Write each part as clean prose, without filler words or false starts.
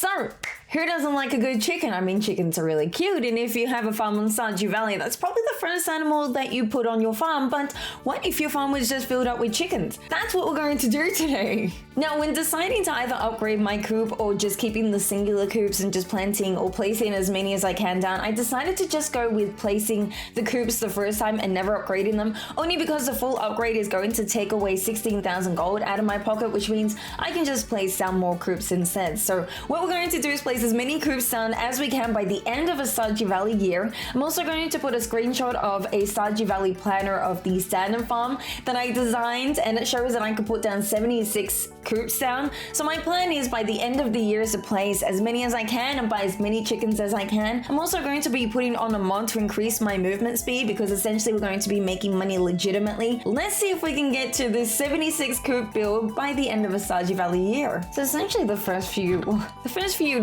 So, who doesn't like a good chicken? I mean, chickens are really cute, and if you have a farm on Stardew Valley, that's probably the first animal that you put on your farm, but what if your farm was just filled up with chickens? That's what we're going to do today. Now, when deciding to either upgrade my coop or just keeping the singular coops and just planting or placing as many as I can down, I decided to just go with placing the coops the first time and never upgrading them, only because the full upgrade is going to take away 16,000 gold out of my pocket, which means I can just place down more coops instead. So what we're going to do is place as many coops down as we can by the end of a Stardew Valley year. I'm also going to put a screenshot of a Stardew Valley planner of the standard farm that I designed, and it shows that I could put down 76 coops down. So my plan is by the end of the year to place as many as I can and buy as many chickens as I can. I'm also going to be putting on a mod to increase my movement speed because essentially we're going to be making money legitimately. Let's see if we can get to this 76 coop build by the end of a Stardew Valley year. So essentially the first few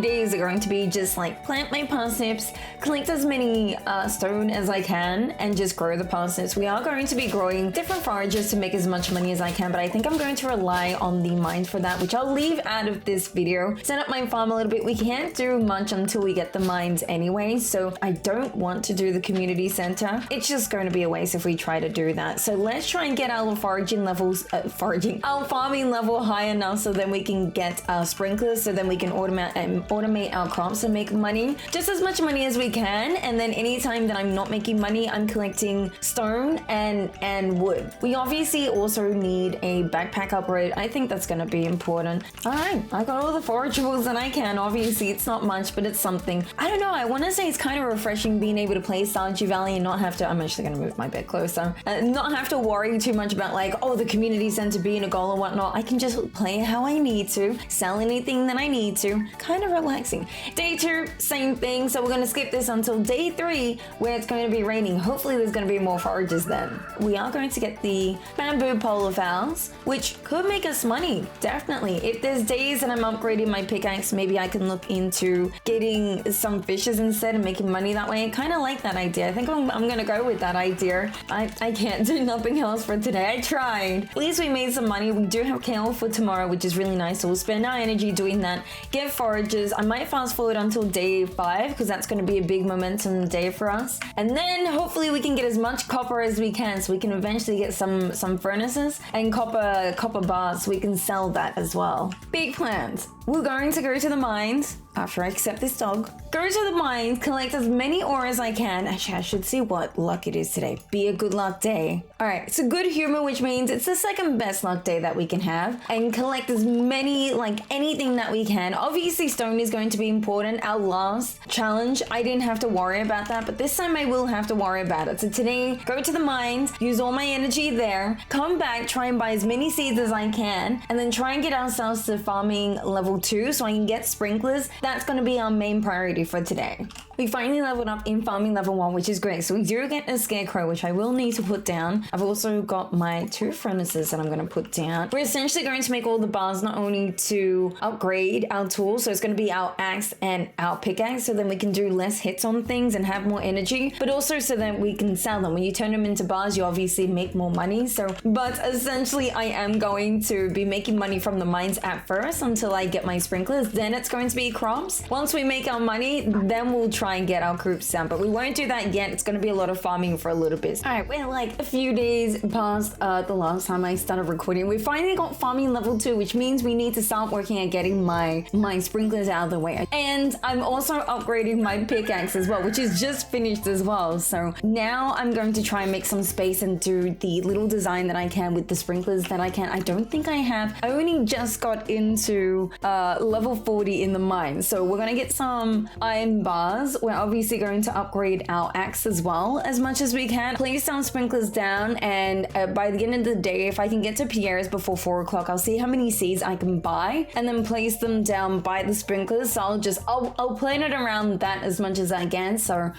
days are going to be just like plant my parsnips, collect as many stone as I can, and just grow the parsnips. We are going to be growing different forages to make as much money as I can, but I think I'm going to rely on the mines for that, which I'll leave out of this video. Set up my farm a little bit. We can't do much until we get the mines anyway, so I don't want to do the community center. It's just going to be a waste if we try to do that. So let's try and get our foraging levels, our farming level high enough so then we can get our sprinklers, so then we can automate our crops and make money, just as much money as we can. And then anytime that I'm not making money, I'm collecting stone and wood. We obviously also need a backpack upgrade. I think that's going to be important. All right, I got all the forageables that I can. Obviously it's not much, but it's something. I don't know, I want to say it's kind of refreshing being able to play Stardew Valley and not have to, I'm actually going to move my bed closer, not have to worry too much about like, oh, the community center being a goal or whatnot. I can just play how I need to, sell anything that I need to, kind of relaxing. Day 2, same thing. So we're going to skip this until day 3 where it's going to be raining. Hopefully there's going to be more forages then. We are going to get the bamboo polar fowls, which could make us money, definitely. If there's days that I'm upgrading my pickaxe, maybe I can look into getting some fishes instead and making money that way. I kind of like that idea. I think I'm going to go with that idea. I can't do nothing else for today. I tried. At least we made some money. We do have kale for tomorrow, which is really nice. So we'll spend our energy doing that. Get forages. I might fast forward until day 5 because that's going to be a big momentum day for us. And then hopefully we can get as much copper as we can so we can eventually get some furnaces and copper bars so we can sell that as well. Big plans. We're going to go to the mines after I accept this dog. Go to the mines, collect as many ore as I can. Actually, I should see what luck it is today. Be a good luck day. All right, it's a good humor, which means it's the second best luck day that we can have, and collect as many, like anything that we can. Obviously, stone is going to be important. Our last challenge, I didn't have to worry about that, but this time I will have to worry about it. So today, go to the mines, use all my energy there, come back, try and buy as many seeds as I can, and then try and get ourselves to farming level 2 so I can get sprinklers. That's going to be our main priority for today. We finally leveled up in farming level 1, which is great. So we do get a scarecrow, which I will need to put down. I've also got my 2 furnaces that I'm going to put down. We're essentially going to make all the bars not only to upgrade our tools, so it's going to be our axe and our pickaxe, so then we can do less hits on things and have more energy, but also so that we can sell them. When you turn them into bars, you obviously make more money. But essentially I am going to be making money from the mines at first until I get my sprinklers. Then it's going to be crops. Once we make our money, then we'll try and get our coops down, but we won't do that yet. It's going to be a lot of farming for a little bit. All right, we're like a few days past the last time I started recording. We finally got farming level 2, which means we need to start working at getting my sprinklers out of the way. And I'm also upgrading my pickaxe as well, which is just finished as well. So now I'm going to try and make some space and do the little design that I can with the sprinklers that I can. I don't think I have. I only just got into level 40 in the mine. So we're going to get some iron bars. We're obviously going to upgrade our axe as well as much as we can. Place some sprinklers down, and by the end of the day, if I can get to Pierre's before 4 o'clock, I'll see how many seeds I can buy and then place them down by the sprinklers. So I'll plan it around that as much as I can. So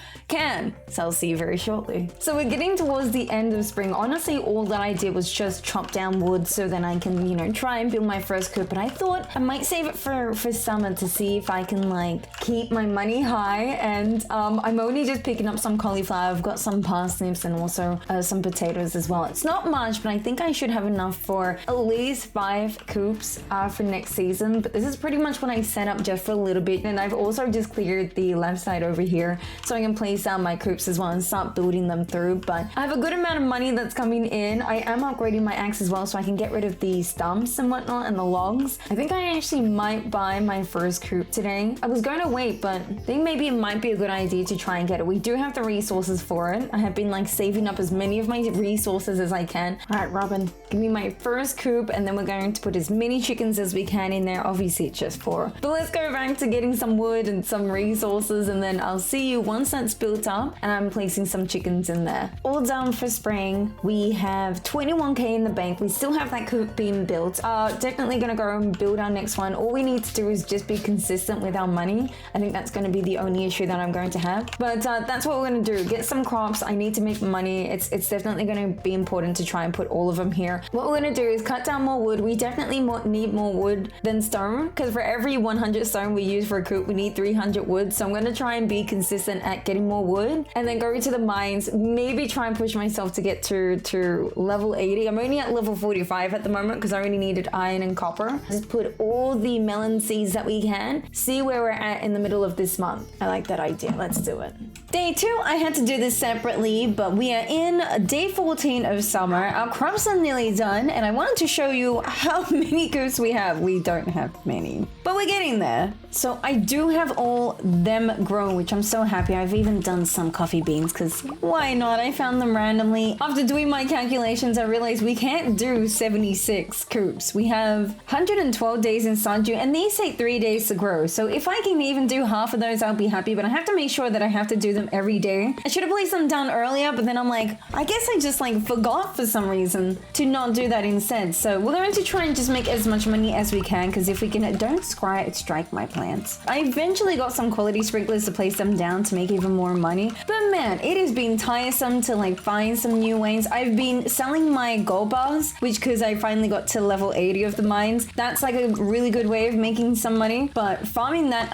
I'll see you very shortly. So we're getting towards the end of spring. Honestly, all that I did was just chop down wood so then I can, try and build my first coop. But I thought I might save save it for summer to see if I can like keep my money high. And I'm only just picking up some cauliflower. I've got some parsnips and also some potatoes as well. It's not much, but I think I should have enough for at least 5 coops for next season. But this is pretty much what I set up just for a little bit. And I've also just cleared the left side over here so I can place down my coops as well and start building them through. But I have a good amount of money that's coming in. I am upgrading my axe as well so I can get rid of the stumps and whatnot and the logs. I think I actually might buy my first coop today. I was going to wait, but I think maybe it might be a good idea to try and get it. We do have the resources for it. I have been like saving up as many of my resources as I can. All right, Robin, give me my first coop and then we're going to put as many chickens as we can in there. Obviously it's just 4. But let's go back to getting some wood and some resources and then I'll see you once that's built up and I'm placing some chickens in there. All done for spring. We have 21k in the bank. We still have that coop being built. Definitely gonna go and build our next one. All we need to do is just be consistent with our money. I think that's going to be the only issue that I'm going to have. But that's what we're going to do. Get some crops. I need to make money. It's definitely going to be important to try and put all of them here. What we're going to do is cut down more wood. We definitely need more wood than stone because for every 100 stone we use for a coop, we need 300 wood. So I'm going to try and be consistent at getting more wood and then go to the mines. Maybe try and push myself to get to level 80. I'm only at level 45 at the moment because I only needed iron and copper. Just put all the melon seeds that we can. See where we're at in the middle of this month. I like that idea. Let's do it. Day 2, I had to do this separately, but we are in day 14 of summer. Our crops are nearly done, and I wanted to show you how many coops we have. We don't have many, but we're getting there. So I do have all them grown, which I'm so happy. I've even done some coffee beans because why not? I found them randomly. After doing my calculations, I realized we can't do 76 coops. We have 112 days in Stardew, and these take 3 days to grow. So if I can even do half of those, I'll be happy, but I have to make sure that I have to do them every day. I should have placed them down earlier, but then I'm like, I guess I just like forgot for some reason to not do that instead. So we're going to try and just make as much money as we can because if we can, don't strike my plants. I eventually got some quality sprinklers to place them down to make even more money. But man, it has been tiresome to like find some new ways. I've been selling my gold bars, which because I finally got to level 80 of the mines, that's like a really good way of making some money. But farming that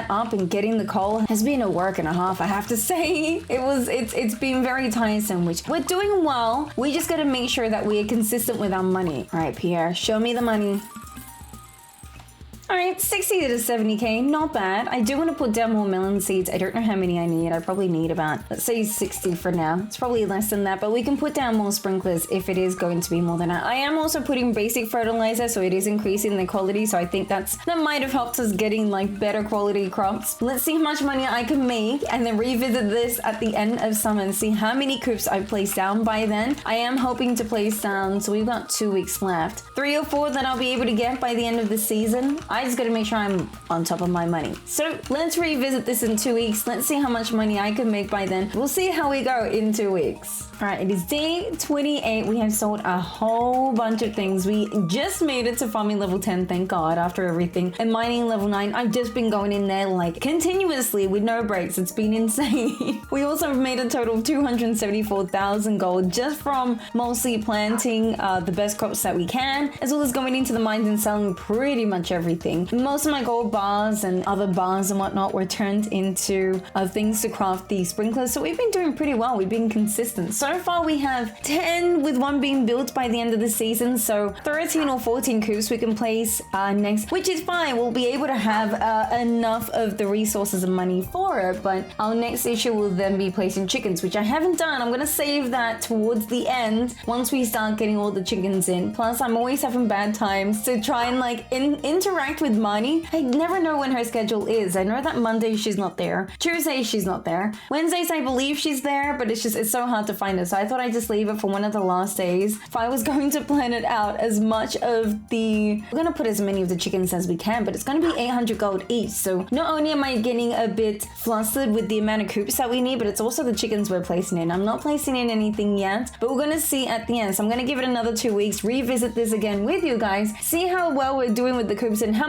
up and getting the coal has been a work and a half, I have to say. It's been very tiresome, which we're doing well. We just got to make sure that we are consistent with our money. All right, Pierre, show me the money. All right, 60 to 70k, not bad. I do want to put down more melon seeds. I don't know how many I need. I probably need about, let's say 60 for now. It's probably less than that, but we can put down more sprinklers if it is going to be more than that. I am also putting basic fertilizer, so it is increasing the quality. So I think that might have helped us getting like better quality crops. Let's see how much money I can make and then revisit this at the end of summer and see how many coops I've placed down by then. I am hoping to place down, so we've got 2 weeks left. 3 or 4 that I'll be able to get by the end of the season. I just gotta make sure I'm on top of my money. So let's revisit this in 2 weeks. Let's see how much money I can make by then. We'll see how we go in 2 weeks. All right, it is day 28. We have sold a whole bunch of things. We just made it to farming level 10, thank God, after everything. And mining level 9, I've just been going in there like continuously with no breaks. It's been insane. We also have made a total of 274,000 gold just from mostly planting the best crops that we can, as well as going into the mines and selling pretty much everything. Most of my gold bars and other bars and whatnot were turned into things to craft the sprinklers. So we've been doing pretty well. We've been consistent. So far we have 10 with one being built by the end of the season. So 13 or 14 coops we can place next, which is fine. We'll be able to have enough of the resources and money for it. But our next issue will then be placing chickens, which I haven't done. I'm going to save that towards the end once we start getting all the chickens in. Plus I'm always having bad times to try and like interact with Marnie. I never know when her schedule is. I know that Monday she's not there. Tuesday she's not there. Wednesdays I believe she's there, but it's so hard to find her. So I thought I'd just leave it for one of the last days. If I was going to plan it out, as much of we're going to put as many of the chickens as we can, but it's going to be 800 gold each. So not only am I getting a bit flustered with the amount of coops that we need, but it's also the chickens we're placing in. I'm not placing in anything yet, but we're going to see at the end. So I'm going to give it another 2 weeks, revisit this again with you guys, see how well we're doing with the coops and how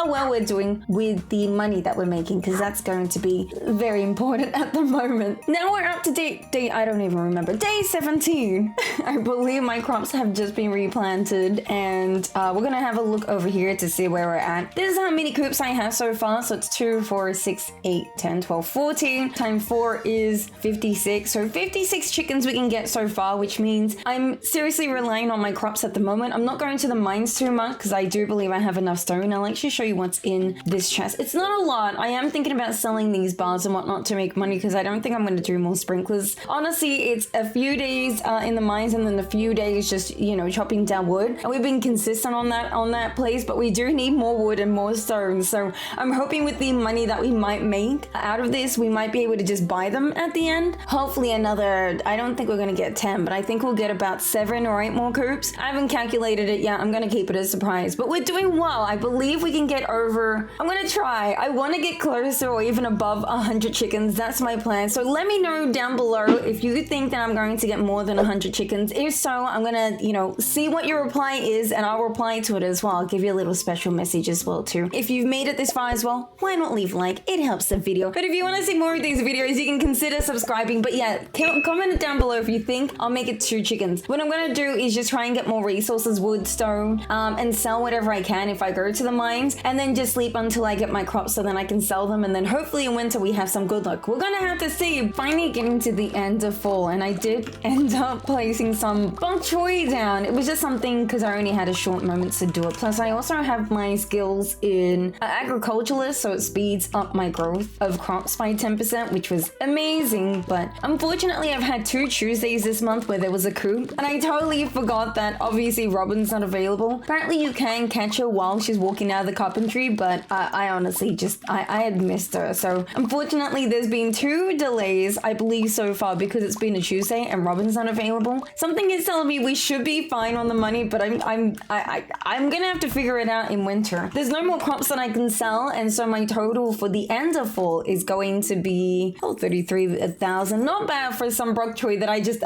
well we're doing with the money that we're making, because that's going to be very important at the moment. Now we're up to date item don't even remember. Day 17. I believe my crops have just been replanted, and we're gonna have a look over here to see where we're at. This is how many coops I have so far. So it's 2, 4, 6, 8, 10, 12, 14. Times 4 is 56. So 56 chickens we can get so far, which means I'm seriously relying on my crops at the moment. I'm not going to the mines too much because I do believe I have enough stone. I'll actually show you what's in this chest. It's not a lot. I am thinking about selling these bars and whatnot to make money because I don't think I'm going to do more sprinklers. Honestly, it's a few days in the mines and then a few days just, you know, chopping down wood. And we've been consistent on that place, but we do need more wood and more stone. So I'm hoping with the money that we might make out of this, we might be able to just buy them at the end. Hopefully another, I don't think we're going to get 10, but I think we'll get about 7 or 8 more coops. I haven't calculated it yet. I'm going to keep it a surprise, but we're doing well. I believe we can get over, I'm going to try. I want to get closer or even above 100 chickens. That's my plan. So let me know down below if you think that I'm going to get more than 100 chickens. If so, I'm going to, you know, see what your reply is and I'll reply to it as well. I'll give you a little special message as well too. If you've made it this far as well, why not leave a like? It helps the video. But if you want to see more of these videos, you can consider subscribing. But yeah, comment it down below if you think I'll make it 2 chickens. What I'm going to do is just try and get more resources, wood, stone, and sell whatever I can if I go to the mines, and then just sleep until I get my crops so then I can sell them, and then hopefully in winter we have some good luck. We're gonna have to see. Finally getting to the end of fall, and I did end up placing some bok choy down. It was just something because I only had a short moment to do it. Plus I also have my skills in agriculturalist, so it speeds up my growth of crops by 10%, which was amazing. But unfortunately I've had 2 Tuesdays this month where there was a coop, and I totally forgot that obviously Robin's not available. Apparently you can catch her while she's walking out of the carpentry, but I honestly just I had missed her. So unfortunately there's been 2 delays I believe so far because it's been a Tuesday and Robin's not available. Something is telling me we should be fine on the money, but I'm gonna have to figure it out in winter. There's no more crops that I can sell, and so my total for the end of fall is going to be 33,000. Not bad for some bok choy that I just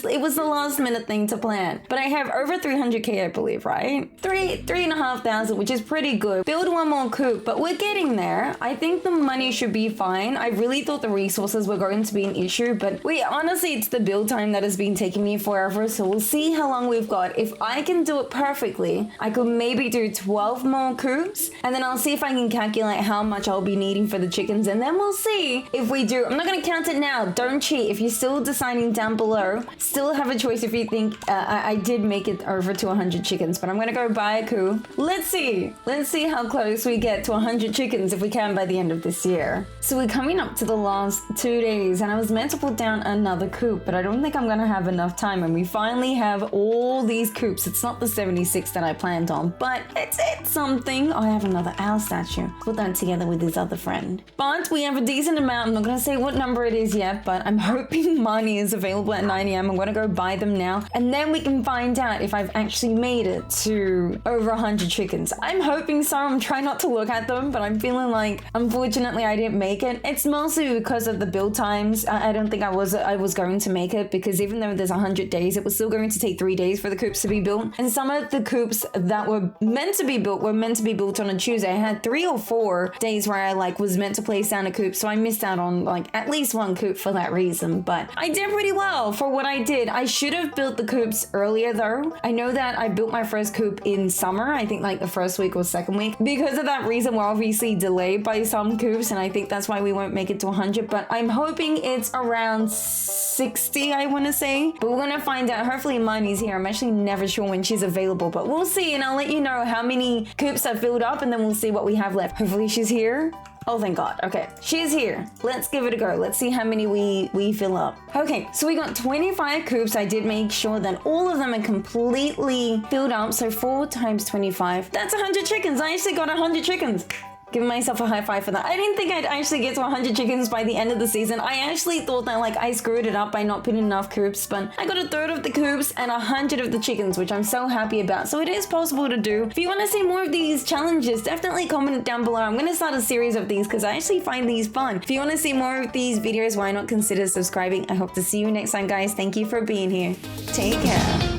it was the last minute thing to plan. But I have over 300k I believe, right? 3,500, which is pretty good. Build 1 more coop, but we're getting there. I think the money should be fine. I really thought the resources were going to be an issue, but honestly it's the build time that has been taking me forever, so we'll see how long we've got. If I can do it perfectly, I could maybe do 12 more coops, and then I'll see if I can calculate how much I'll be needing for the chickens, and then we'll see if we do. I'm not going to count it now. Don't cheat. If you're still deciding down below, still have a choice if you think I did make it over to 100 chickens, but I'm going to go buy a coop. Let's see how close we get to 100 chickens if we can by the end of this year. So we're coming up to the last 2 days, and I was meant to put down another coop, but I don't think I'm going to have enough time, and we finally have all these coops. It's not the 76 that I planned on, but it's something. I have another owl statue. Put that together with his other friend. But we have a decent amount. I'm not going to say what number it is yet, but I'm hoping money is available at 9 AM. I'm going to go buy them now, and then we can find out if I've actually made it to over 100 chickens. I'm hoping so. I'm trying not to look at them, but I'm feeling like unfortunately I didn't make it. It's mostly because of the build times. I don't think I was going to make it, because even though there's 100 days, it was still going to take 3 days for the coops to be built, and some of the coops that were meant to be built on a Tuesday. I had 3 or 4 days where I was meant to place down a coop, so I missed out on at least 1 coop for that reason. But I did pretty well for what I did. I should have built the coops earlier though. I know that I built my first coop in summer, I think the first week or second week. Because of that reason, we're obviously delayed by some coops, and I think that's why we won't make it to 100, but I'm hoping it's around 60, I want to say. But we're gonna find out. Hopefully Marnie's here. I'm actually never sure when she's available, but we'll see, and I'll let you know how many coops I've filled up, and then we'll see what we have left. Hopefully she's here. Oh, thank God. Okay, she's here. Let's give it a go. Let's see how many we fill up. Okay, so we got 25 coops. I did make sure that all of them are completely filled up. So 4 times 25, that's 100 chickens. I actually got 100 chickens. Giving myself a high five for that. I didn't think I'd actually get to 100 chickens by the end of the season. I actually thought that I screwed it up by not putting enough coops, but I got 1/3 of the coops and 100 of the chickens, which I'm so happy about. So it is possible to do. If you want to see more of these challenges, definitely comment it down below. I'm going to start a series of these because I actually find these fun. If you want to see more of these videos, why not consider subscribing? I hope to see you next time, guys. Thank you for being here. Take care.